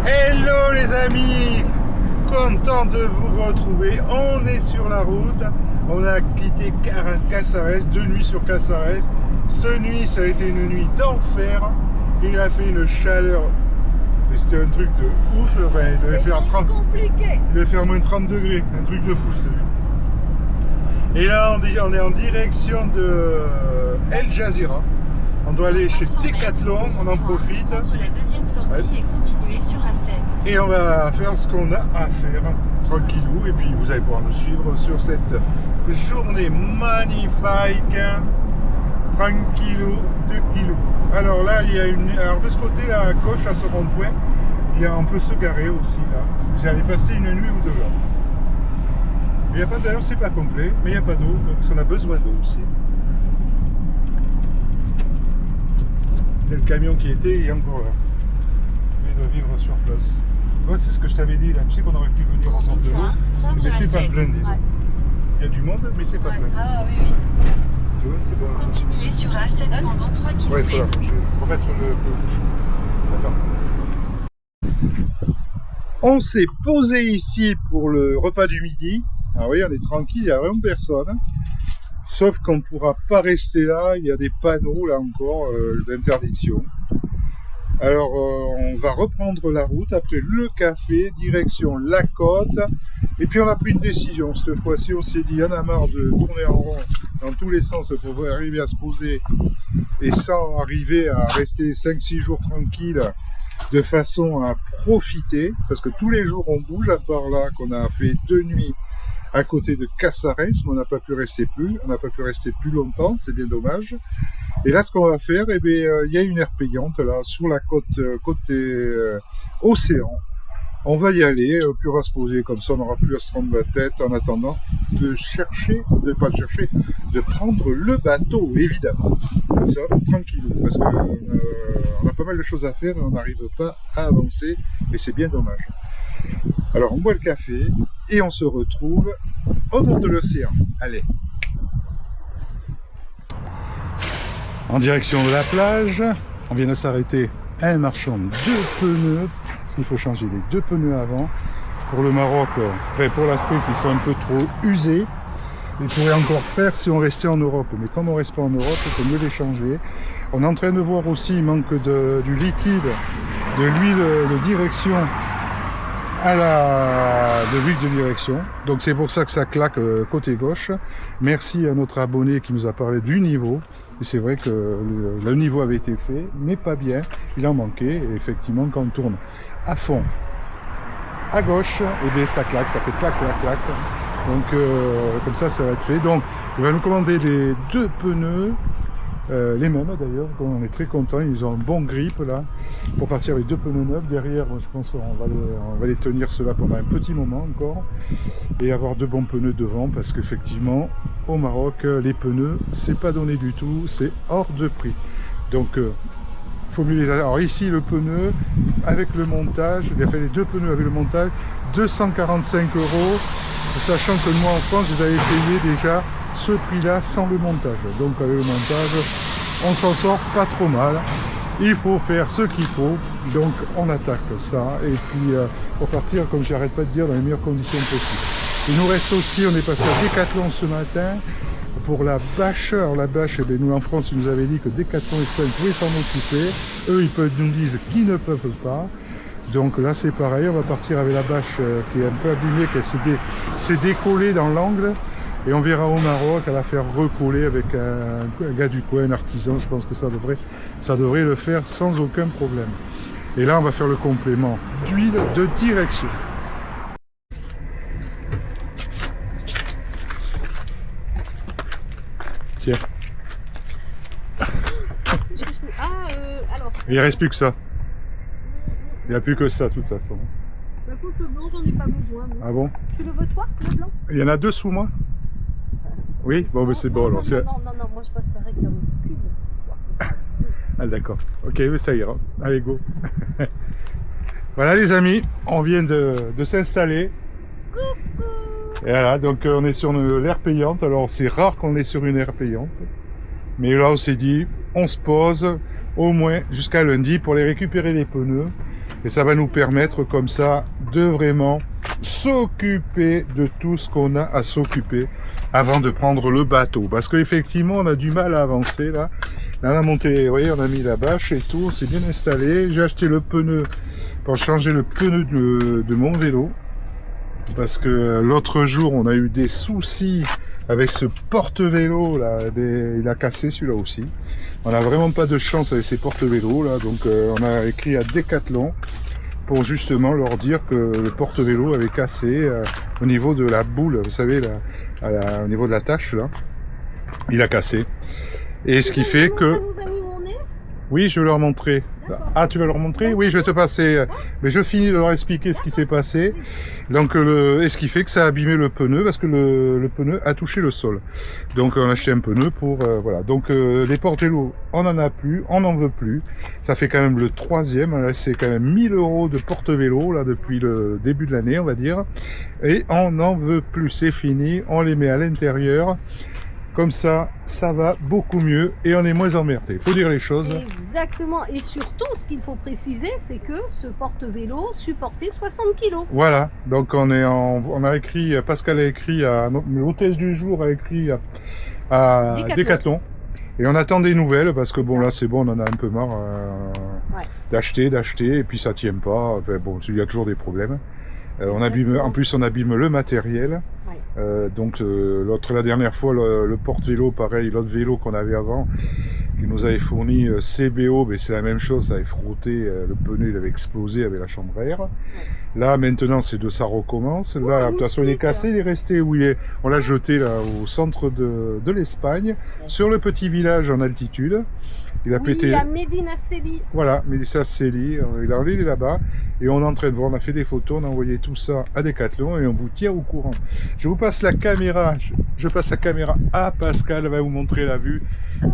Hello les amis, content de vous retrouver. On est sur la route. On a quitté Casares, 2 nuits sur Casares. Cette nuit, ça a été une nuit d'enfer. Il a fait une chaleur, mais c'était un truc de ouf. Enfin, il devait faire 30, compliqué. il devait faire moins 30 degrés, un truc de fou cette nuit. Et là, on est en direction de El Jazira. On doit aller chez Decathlon, on en profite. Prendre la deuxième sortie et continuer sur A7. Et on va faire ce qu'on a à faire, tranquillou. Et puis vous allez pouvoir nous suivre sur cette journée magnifique, tranquillou, 2 kilos. Alors là, il y a alors de ce côté, à gauche, à ce rond-point, on peut se garer aussi là. J'allais passer une nuit ou 2 là. Il n'y a pas d'ailleurs, c'est pas complet, mais il n'y a pas d'eau, parce qu'on a besoin d'eau aussi. Et le camion qui était, il est encore là. Il doit vivre sur place. Ouais, c'est ce que je t'avais dit, là. Tu sais qu'on aurait pu venir en bord de l'eau, mais c'est pas plein. Il y a du monde, mais c'est pas plein. Ah oui, oui. Tu vois, c'est bon. Continuez sur A7 pendant 3 km. Ouais, il faut remettre le Attends. On s'est posé ici pour le repas du midi. Ah oui, on est tranquille, il n'y a vraiment personne. Sauf qu'on ne pourra pas rester là, il y a des panneaux là encore d'interdiction. Alors on va reprendre la route après le café, direction la côte. Et puis on a pris une décision cette fois-ci, on s'est dit on a marre de tourner en rond dans tous les sens pour arriver à se poser et sans arriver à rester 5-6 jours tranquille de façon à profiter. Parce que tous les jours on bouge, à part là qu'on a fait 2 nuits à côté de Casares, mais on n'a pas pu rester plus longtemps, c'est bien dommage. Et là, ce qu'on va faire, eh bien, il y a une aire payante là sur la côte côté océan. On va y aller, puis on va se poser comme ça, on n'aura plus à se prendre la tête en attendant de prendre le bateau, évidemment. Comme ça, tranquille, parce qu'on a pas mal de choses à faire et on n'arrive pas à avancer, et c'est bien dommage. Alors, on boit le café et on se retrouve au bord de l'océan. Allez. En direction de la plage, on vient de s'arrêter à un marchand de pneus, parce qu'il faut changer les 2 pneus avant. Pour le Maroc, enfin pour l'Afrique, ils sont un peu trop usés. Ils pourraient encore faire si on restait en Europe, mais comme on reste pas en Europe, il faut mieux les changer. On est en train de voir aussi, il manque du liquide, de l'huile de direction de l'huile de direction, donc c'est pour ça que ça claque côté gauche. Merci à notre abonné qui nous a parlé du niveau, et c'est vrai que le niveau avait été fait, mais pas bien, il en manquait, et effectivement quand on tourne à fond à gauche, et bien ça claque, ça fait clac clac clac, donc comme ça va être fait. Donc il va nous commander les 2 pneus, les mêmes d'ailleurs, on est très content, ils ont un bon grip là pour partir avec 2 pneus neufs. Derrière, je pense qu'on va les tenir cela pendant un petit moment encore et avoir 2 bons pneus devant, parce qu'effectivement au Maroc les pneus c'est pas donné du tout, c'est hors de prix, donc faut mieux les. Alors ici le pneu avec le montage, il a fait les 2 pneus avec le montage 245 €, sachant que moi en France vous avez payé déjà ce prix là sans le montage. Donc avec le montage on s'en sort pas trop mal, il faut faire ce qu'il faut, donc on attaque ça et puis pour partir, comme j'arrête pas de dire, dans les meilleures conditions possibles. Il nous reste aussi, on est passé à Decathlon ce matin pour la bâche. Alors la bâche, eh bien, nous en France ils nous avaient dit que Decathlon Espagne pouvait s'en occuper, eux ils nous disent qu'ils ne peuvent pas. Donc là c'est pareil, on va partir avec la bâche qui est un peu abîmée, qui s'est décollée dans l'angle, et on verra au Maroc à la faire recoller avec un gars du coin, un artisan. Je pense que ça devrait le faire sans aucun problème. Et là on va faire le complément d'huile de direction. Tiens. Alors. Il reste plus que ça. Il n'y a plus que ça de toute façon. Bah, écoute, le blanc, j'en ai pas besoin. Non. Ah bon? Tu le veux toi, le blanc? Il y en a 2 sous moi? Oui, bon, mais c'est bon. Alors, non, moi je préférais qu'il y en ait qu'une. Ah d'accord, ok, mais ça ira. Allez, go. Voilà les amis, on vient de s'installer. Coucou. Et voilà, donc on est sur l'aire payante. Alors c'est rare qu'on est sur une aire payante. Mais là on s'est dit, on se pose au moins jusqu'à lundi pour les récupérer les pneus. Et ça va nous permettre comme ça de vraiment s'occuper de tout ce qu'on a à s'occuper avant de prendre le bateau. Parce qu'effectivement, on a du mal à avancer là. Là, on a monté, vous voyez, on a mis la bâche et tout, on s'est bien installé. J'ai acheté le pneu pour changer le pneu de mon vélo. Parce que l'autre jour, on a eu des soucis avec ce porte-vélo là, il a cassé celui-là aussi. On n'a vraiment pas de chance avec ces porte-vélos là, donc on a écrit à Decathlon pour justement leur dire que le porte-vélo avait cassé au niveau de la boule, vous savez, là, au niveau de la tâche là, il a cassé. Et ce qui fait que... Oui, je vais leur montrer. Ah, tu vas leur montrer? Oui, je vais te passer. Mais je finis de leur expliquer ce qui s'est passé. Donc, et ce qui fait que ça a abîmé le pneu parce que le pneu a touché le sol. Donc, on a acheté un pneu pour voilà. Donc, les porte-vélos, on en a plus, on n'en veut plus. Ça fait quand même le 3e. C'est quand même 1000 € de porte-vélo là depuis le début de l'année, on va dire. Et on n'en veut plus. C'est fini. On les met à l'intérieur. Comme ça, ça va beaucoup mieux et on est moins emmerdé. Il faut dire les choses. Exactement. Et surtout, ce qu'il faut préciser, c'est que ce porte-vélo supportait 60 kg. Voilà. Donc on a écrit, Pascal a écrit, l'hôtesse du jour a écrit à Decathlon. Et on attend des nouvelles parce que bon là c'est bon, on en a un peu marre d'acheter et puis ça tient pas. Enfin, bon, il y a toujours des problèmes. En plus on abîme le matériel. Donc la dernière fois le porte-vélo, pareil, l'autre vélo qu'on avait avant, qui nous avait fourni CBO, mais c'est la même chose, ça avait frotté, le pneu il avait explosé avec la chambre à air. Là maintenant ça recommence. Là de toute façon il est cassé, il est resté où il est. On l'a jeté là au centre de l'Espagne, sur le petit village en altitude. Il a pété. À Medina Celi. Voilà, Medina Celi, il est là-bas et on est en train de voir, on a fait des photos, on a envoyé tout ça à Decathlon et on vous tient au courant. Je vous passe la caméra, je passe la caméra à Pascal, elle va vous montrer la vue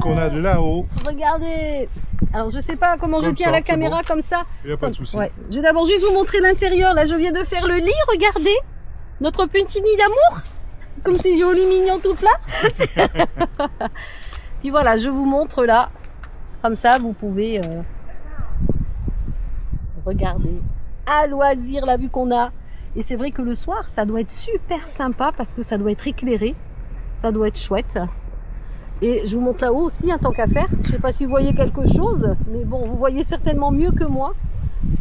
qu'on a de là-haut. Regardez. Alors je sais pas comment je tiens la caméra comme ça. Il n'y a pas de souci. Ouais. Je vais d'abord juste vous montrer l'intérieur. Là je viens de faire le lit, regardez. Notre petit nid d'amour. Comme c'est joli, mignon, tout plat. Puis voilà, je vous montre là. Comme ça, vous pouvez regarder à loisir la vue qu'on a. Et c'est vrai que le soir, ça doit être super sympa parce que ça doit être éclairé. Ça doit être chouette. Et je vous montre là-haut aussi, tant qu'à faire. Je ne sais pas si vous voyez quelque chose, mais bon, vous voyez certainement mieux que moi.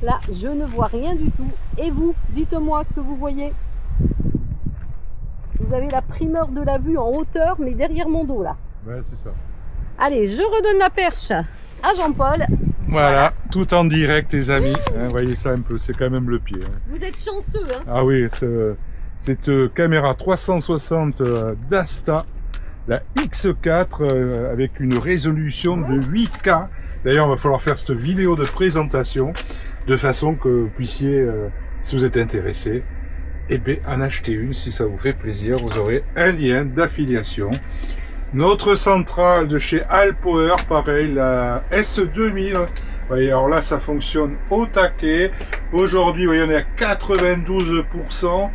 Là, je ne vois rien du tout. Et vous, dites-moi ce que vous voyez. Vous avez la primeur de la vue en hauteur, mais derrière mon dos, là. Ouais, c'est ça. Allez, je redonne la perche à Jean-Paul. Voilà, tout en direct, les amis. Vous voyez ça un peu, c'est quand même le pied. Vous êtes chanceux, hein. Ah oui, cette caméra 360 d'Asta, la X4, avec une résolution de 8K. D'ailleurs, il va falloir faire cette vidéo de présentation, de façon que vous puissiez, si vous êtes intéressé, eh bien, en acheter une, si ça vous fait plaisir. Vous aurez un lien d'affiliation. Notre centrale de chez Alpower, pareil, la S2000. Vous voyez, alors là, ça fonctionne au taquet. Aujourd'hui, vous voyez, on est à 92%.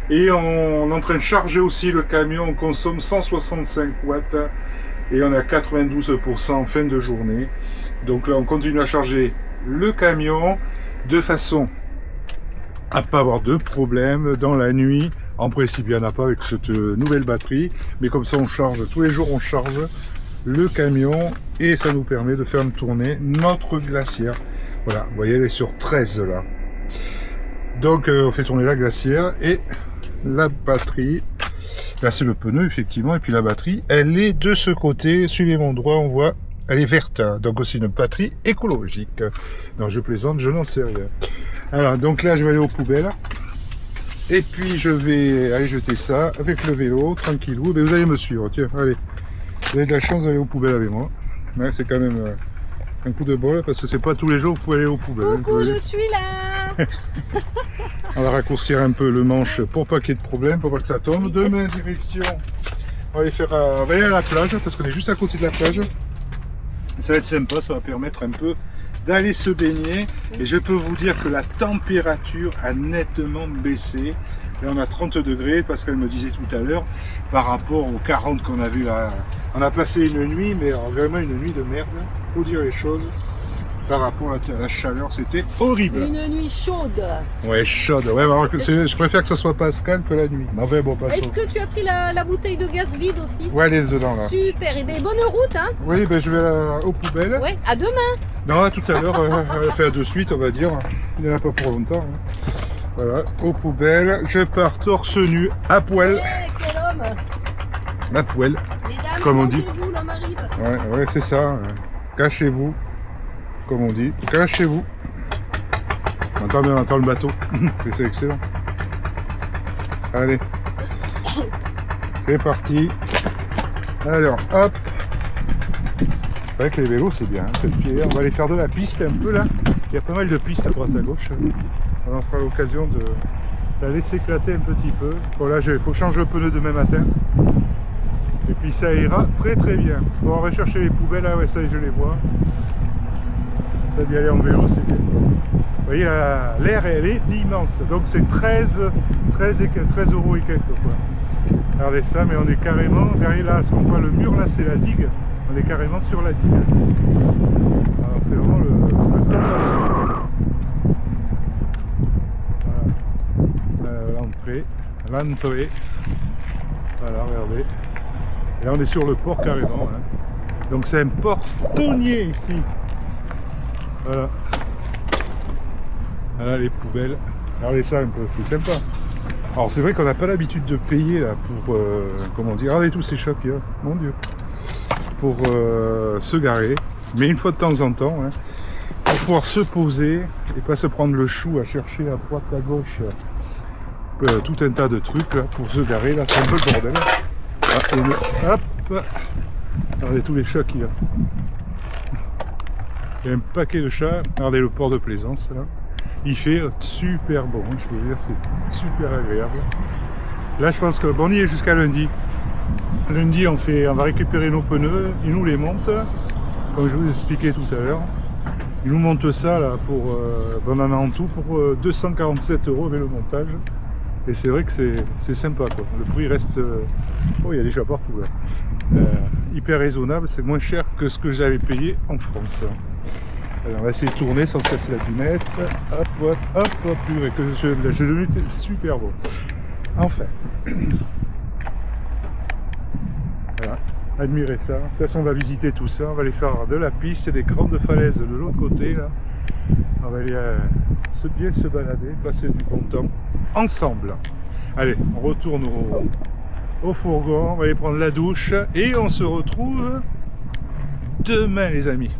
Et on est en train de charger aussi le camion. On consomme 165 watts. Et on est à 92% en fin de journée. Donc là, on continue à charger le camion de façon à pas avoir de problème dans la nuit. En principe, il n'y en a pas avec cette nouvelle batterie, mais comme ça, on charge, tous les jours, on charge le camion et ça nous permet de faire tourner notre glacière. Voilà, vous voyez, elle est sur 13 là. Donc, on fait tourner la glacière et la batterie. Là, c'est le pneu, effectivement, et puis la batterie, elle est de ce côté. Suivez mon doigt, on voit, elle est verte. Donc, aussi une batterie écologique. Non, je plaisante, je n'en sais rien. Alors, donc là, je vais aller aux poubelles. Et puis je vais aller jeter ça avec le vélo, tranquillou. Mais vous allez me suivre, tiens, allez. Vous avez de la chance d'aller aux poubelles avec moi. Ouais, c'est quand même un coup de bol, parce que c'est pas tous les jours que vous pouvez aller aux poubelles. Coucou, je suis là. On va raccourcir un peu le manche pour pas qu'il y ait de problème, pour pas que ça tombe. Demain, direction. On va aller à la plage, parce qu'on est juste à côté de la plage. Ça va être sympa, ça va permettre un peu d'aller se baigner. Et je peux vous dire que la température a nettement baissé. Là on a 30 degrés, Pascal me disait tout à l'heure, par rapport aux 40 qu'on a vu là. On a passé une nuit, mais vraiment une nuit de merde, faut dire les choses. par rapport à la chaleur, c'était horrible. Une nuit chaude. Ouais, chaude. Ouais, alors que je préfère que ça soit Pascal que la nuit. Mais enfin, bon, passons. Est-ce que tu as pris la bouteille de gaz vide aussi? Ouais, elle est dedans là. Super, et bien bonne route hein. Oui, ben je vais aux poubelles. Ouais, à demain. Non, à tout à l'heure, enfin de suite, on va dire. Il n'y en a pas pour longtemps. Hein. Voilà, aux poubelles. Je pars torse nu, à poil. Ouais, quel homme. À poil, Mesdames, comme on dit. vous, l'homme arrive. Ouais, c'est ça. Cachez-vous, comme on dit. Cachez-vous. On entend le bateau. C'est excellent. Allez. C'est parti. Alors, hop. C'est vrai que les vélos, c'est bien. Hein, on va aller faire de la piste un peu là. Il y a pas mal de pistes à droite à gauche. On sera l'occasion de la laisser éclater un petit peu. Bon là, il faut changer le pneu demain matin. Et puis ça ira très très bien. Bon, on va chercher les poubelles. Ah ouais, ça je les vois. Ça d'y aller en vélo, c'est bien. Vous voyez, l'air, elle est immense. Donc c'est 13 euros et quelques quoi. Regardez ça, mais on est carrément derrière là. Ce qu'on voit le mur là, c'est la digue. On est carrément sur la digue. Alors c'est vraiment le top là. Voilà. L'entrée. Voilà, regardez. Et là on est sur le port carrément. Hein. Donc c'est un port tonnier ici. Voilà. Voilà les poubelles. Regardez ça un peu, c'est sympa. Alors c'est vrai qu'on n'a pas l'habitude de payer là pour comment dire. Regardez tous ces chocs qu'il y a, mon Dieu. Pour se garer, mais une fois de temps en temps, hein, pour pouvoir se poser et pas se prendre le chou à chercher à droite à gauche tout un tas de trucs là, pour se garer. Là c'est un peu le bordel. Ah, hop, regardez tous les chats qu'il y a. Il y a un paquet de chats. Regardez le port de plaisance là. Il fait super bon, je peux vous dire, c'est super agréable. Là je pense que bon, on y est jusqu'à lundi. Lundi on va récupérer nos pneus, ils nous les montent, comme je vous expliquais tout à l'heure. Ils nous montent ça là pour, on en a en tout pour 247 € avec le montage. Et c'est vrai que c'est sympa quoi. Le prix reste, oh il y a déjà partout là. Hyper raisonnable, c'est moins cher que ce que j'avais payé en France. Alors on va essayer de tourner sans se casser la lunette. Hop, hop, hop, hop, que le but est super beau. Enfin. Voilà, admirez ça. De toute façon, on va visiter tout ça. On va aller faire de la piste et des grandes falaises de l'autre côté. Là. On va aller bien se balader, passer du bon temps ensemble. Allez, on retourne au fourgon. On va aller prendre la douche et on se retrouve demain, les amis.